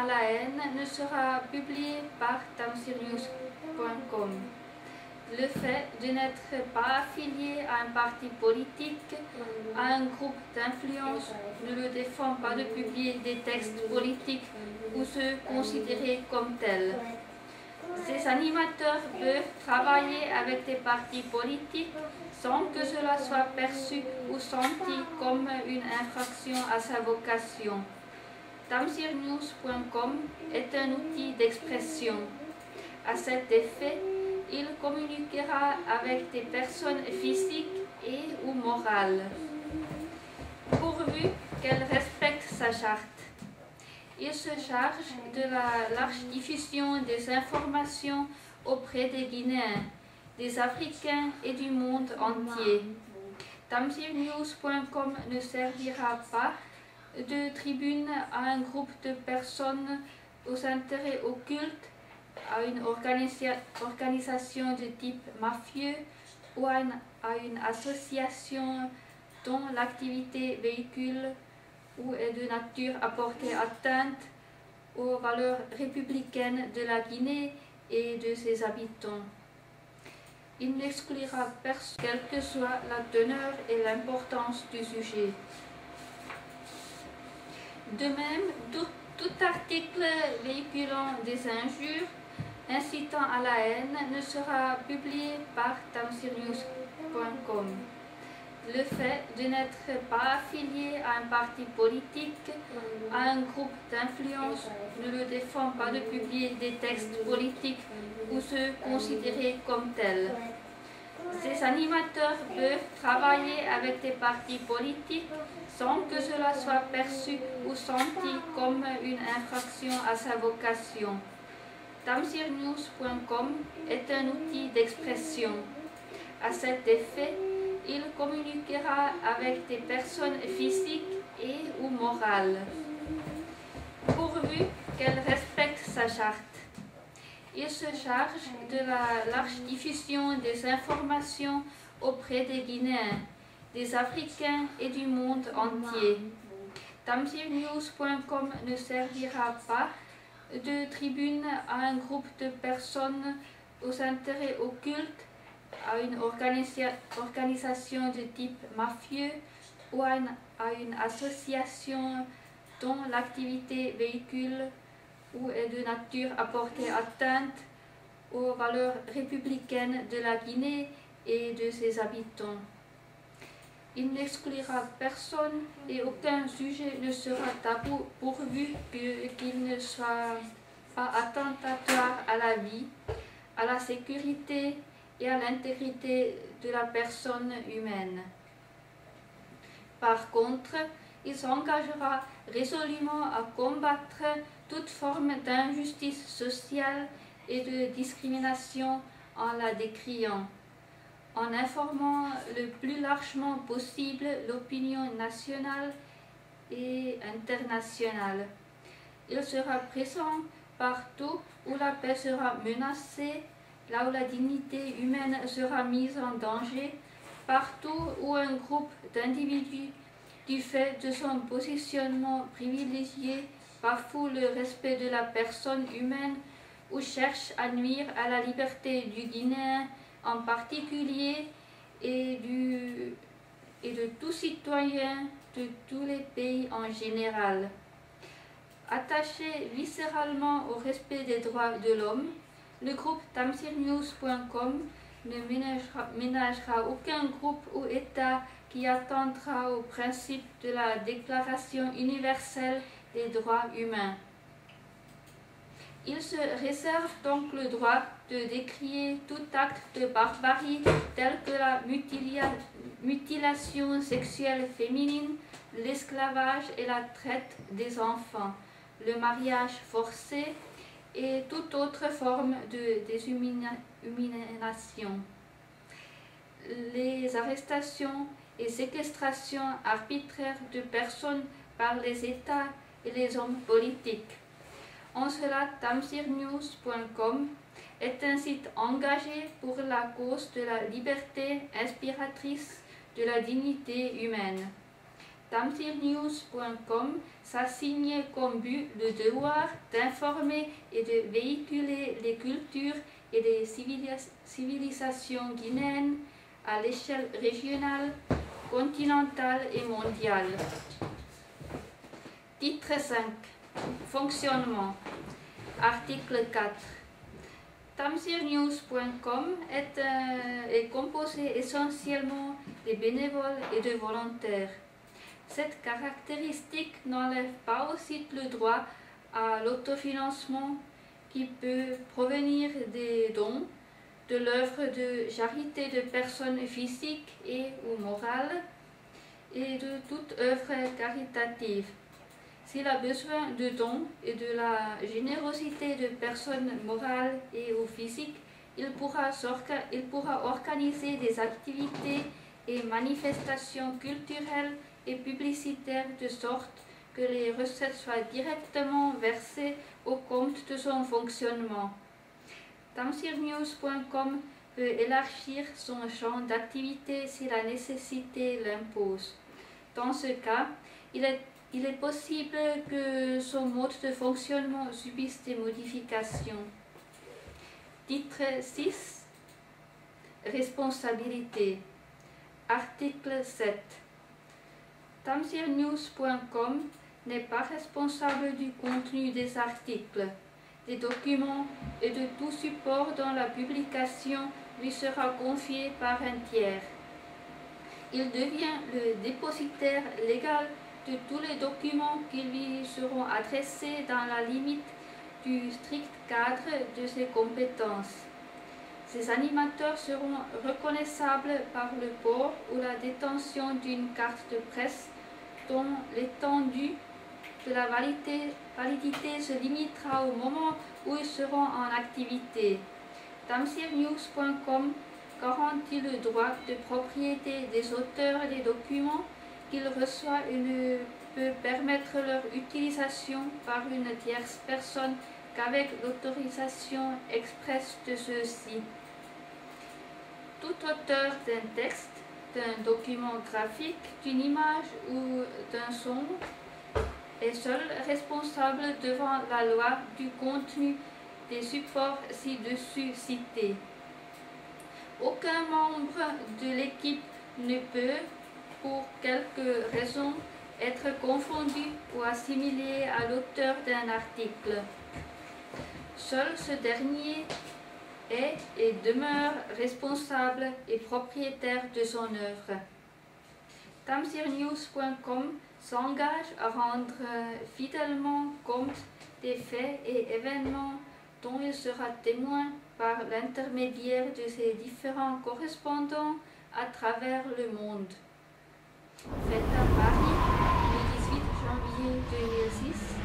à la haine ne sera publié par tamsirnews.com. Le fait de n'être pas affilié à un parti politique, à un groupe d'influence, ne le défend pas de publier des textes politiques ou se considérer comme tels. Ces animateurs peuvent travailler avec des partis politiques sans que cela soit perçu ou senti comme une infraction à sa vocation. tamsirnews.com est un outil d'expression. À cet effet, il communiquera avec des personnes physiques et ou morales, pourvu qu'elles respectent sa charte. Il se charge de la large diffusion des informations auprès des Guinéens, des Africains et du monde entier. tamsirnews.com ne servira pas de tribune à un groupe de personnes aux intérêts occultes, à une organisation de type mafieux ou à une association dont l'activité véhicule ou est de nature à porter atteinte aux valeurs républicaines de la Guinée et de ses habitants. Il n'exclura personne, quelle que soit la teneur et l'importance du sujet. De même, tout article véhiculant des injures, incitant à la haine, ne sera publié par tamsirnews.com. Le fait de n'être pas affilié à un parti politique, à un groupe d'influence, ne le défend pas de publier des textes politiques ou se considérer comme tels. Ces animateurs peuvent travailler avec des partis politiques sans que cela soit perçu ou senti comme une infraction à sa vocation. tamsirnews.com est un outil d'expression. À cet effet, il communiquera avec des personnes physiques et ou morales, pourvu qu'elles respectent sa charte. Il se charge de la large diffusion des informations auprès des Guinéens, des Africains et du monde entier. tamsirnews.com ne servira pas de tribune à un groupe de personnes aux intérêts occultes, à une organisation de type mafieux ou à une association dont l'activité véhicule ou est de nature à porter atteinte aux valeurs républicaines de la Guinée et de ses habitants. Il n'exclura personne et aucun sujet ne sera tabou pourvu qu'il ne soit pas attentatoire à la vie, à la sécurité et à l'intégrité de la personne humaine. Par contre, il s'engagera résolument à combattre toute forme d'injustice sociale et de discrimination en la décriant, en informant le plus largement possible l'opinion nationale et internationale. Il sera présent partout où la paix sera menacée, là où la dignité humaine sera mise en danger, partout où un groupe d'individus, du fait de son positionnement privilégié, bafoue le respect de la personne humaine ou cherche à nuire à la liberté du Guinéen en particulier et de tout citoyen de tous les pays en général. Attaché viscéralement au respect des droits de l'homme, le groupe tamsirnews.com ne ménagera aucun groupe ou État qui attentera au principe de la Déclaration universelle des droits humains. Il se réserve donc le droit de décrier tout acte de barbarie tel que la mutilation sexuelle féminine, l'esclavage et la traite des enfants, le mariage forcé et toute autre forme de déshumanisation. Les arrestations et séquestrations arbitraires de personnes par les États et les hommes politiques. En cela, tamsirnews.com est un site engagé pour la cause de la liberté inspiratrice de la dignité humaine. Tamsirnews.com s'assigne comme but le devoir d'informer et de véhiculer les cultures et les civilisations guinéennes à l'échelle régionale, continentale et mondiale. Titre 5. Fonctionnement. Article 4. Tamsirnews.com est composé essentiellement de bénévoles et de volontaires. Cette caractéristique n'enlève pas aussi le droit à l'autofinancement qui peut provenir des dons, de l'œuvre de charité de personnes physiques et ou morales et de toute œuvre caritative. S'il a besoin de dons et de la générosité de personnes morales et ou physiques, il pourra organiser des activités et manifestations culturelles et publicitaires de sorte que les recettes soient directement versées au compte de son fonctionnement. Tamsirnews.com peut élargir son champ d'activité si la nécessité l'impose. Dans ce cas, il est possible que son mode de fonctionnement subisse des modifications. Titre 6. Responsabilité. Article 7. Tamsirnews.com n'est pas responsable du contenu des articles, des documents et de tout support dont la publication lui sera confiée par un tiers. Il devient le dépositaire légal de tous les documents qui lui seront adressés dans la limite du strict cadre de ses compétences. Ces animateurs seront reconnaissables par le port ou la détention d'une carte de presse dont l'étendue de la validité se limitera au moment où ils seront en activité. Tamsirnews.com garantit le droit de propriété des auteurs des documents qu'il reçoit et ne peut permettre leur utilisation par une tierce personne qu'avec l'autorisation expresse de ceux-ci. Tout auteur d'un texte, d'un document graphique, d'une image ou d'un son est seul responsable devant la loi du contenu des supports ci-dessus cités. Aucun membre de l'équipe ne peut, pour quelque raison, être confondu ou assimilé à l'auteur d'un article. Seul ce dernier est et demeure responsable et propriétaire de son œuvre. Tamsirnews.com s'engage à rendre fidèlement compte des faits et événements dont il sera témoin par l'intermédiaire de ses différents correspondants à travers le monde. Fait à Paris, le 18 janvier 2006.